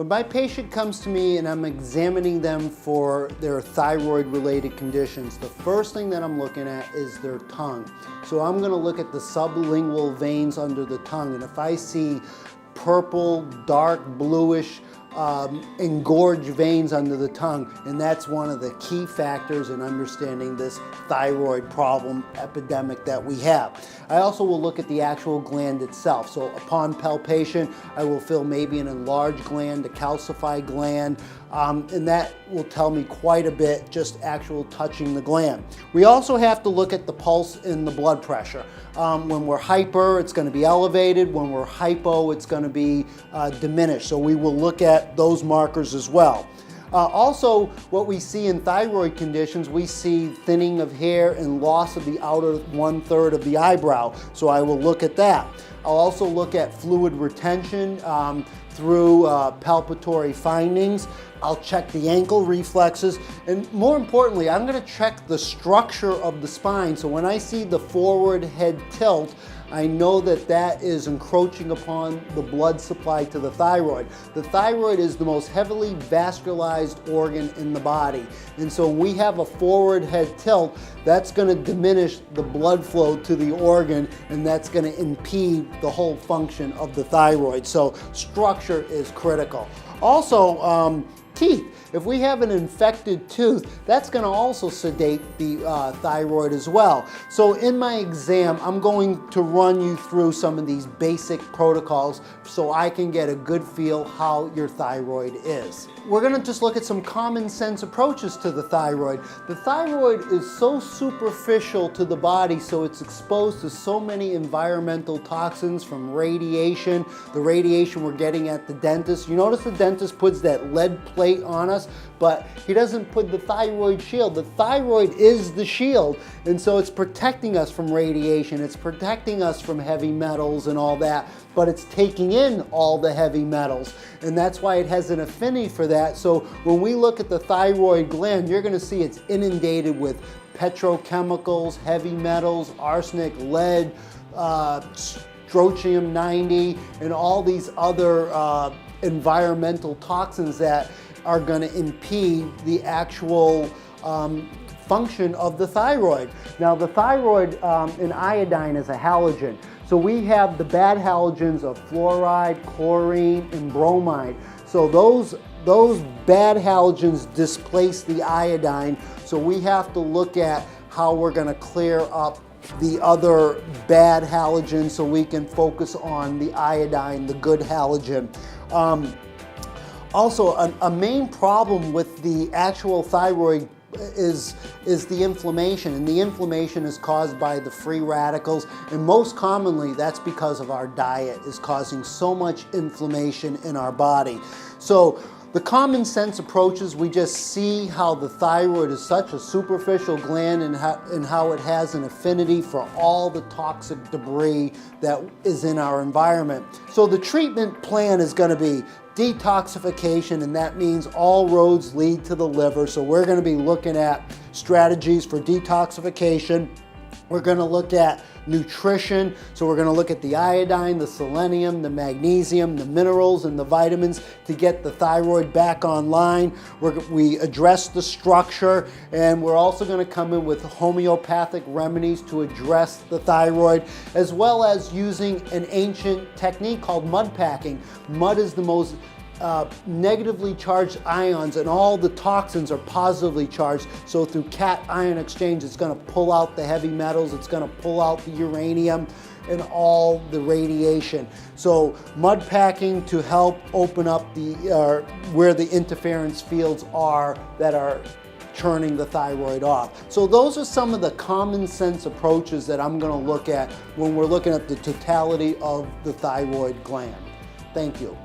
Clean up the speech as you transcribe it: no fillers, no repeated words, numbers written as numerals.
When my patient comes to me and I'm examining them for their thyroid-related conditions, the first thing that I'm looking at is their tongue. So I'm going to look at the sublingual veins under the tongue, and if I see purple, dark, bluish, engorged veins under the tongue, and that's one of the key factors in understanding this thyroid problem epidemic that we have. I also will look at the actual gland itself. So upon palpation, I will feel maybe an enlarged gland, a calcified gland, and that will tell me quite a bit just actual touching the gland. We also have to look at the pulse and the blood pressure. When we're hyper, it's going to be elevated. When we're hypo, it's going to be diminished. So we will look at those markers as well. Also, what we see in thyroid conditions, we see thinning of hair and loss of the outer 1/3 of the eyebrow. So I will look at that. I'll also look at fluid retention through palpatory findings. I'll check the ankle reflexes, and more importantly, I'm going to check the structure of the spine. So when I see the forward head tilt, I know that that is encroaching upon the blood supply to the thyroid. The thyroid is the most heavily vascularized organ in the body. And so when we have a forward head tilt, that's going to diminish the blood flow to the organ, and that's going to impede the whole function of the thyroid. So structure is critical. Also, teeth. If we have an infected tooth, that's going to also sedate the thyroid as well. So in my exam, I'm going to run you through some of these basic protocols so I can get a good feel how your thyroid is. We're going to just look at some common sense approaches to the thyroid. The thyroid is so superficial to the body, so it's exposed to so many environmental toxins from radiation, the radiation we're getting at the dentist. You notice the dentist puts that lead plate on us, but he doesn't put the thyroid shield. The thyroid is the shield, and so it's protecting us from radiation, it's protecting us from heavy metals and all that, but it's taking in all the heavy metals, and that's why it has an affinity for that. So when we look at the thyroid gland, you're going to see it's inundated with petrochemicals, heavy metals, arsenic, lead, strontium-90, and all these other environmental toxins that are going to impede the actual function of the thyroid. Now the thyroid in iodine is a halogen. So we have the bad halogens of fluoride, chlorine, and bromide. So those bad halogens displace the iodine. So we have to look at how we're going to clear up the other bad halogens so we can focus on the iodine, the good halogen. Also, a main problem with the actual thyroid is the inflammation, and the inflammation is caused by the free radicals, and most commonly that's because of our diet is causing so much inflammation in our body. So the common sense approaches, we just see how the thyroid is such a superficial gland and how it has an affinity for all the toxic debris that is in our environment. So the treatment plan is going to be detoxification, and that means all roads lead to the liver. So we're going to be looking at strategies for detoxification. We're going to look at nutrition. So we're going to look at the iodine, the selenium, the magnesium, the minerals, and the vitamins to get the thyroid back online. We address the structure, and we're also going to come in with homeopathic remedies to address the thyroid, as well as using an ancient technique called mud packing. Mud is the most negatively charged ions, and all the toxins are positively charged. So through cation exchange, it's going to pull out the heavy metals, it's going to pull out the uranium and all the radiation. So mud packing to help open up the where the interference fields are that are turning the thyroid off. So those are some of the common sense approaches that I'm going to look at when we're looking at the totality of the thyroid gland. Thank you.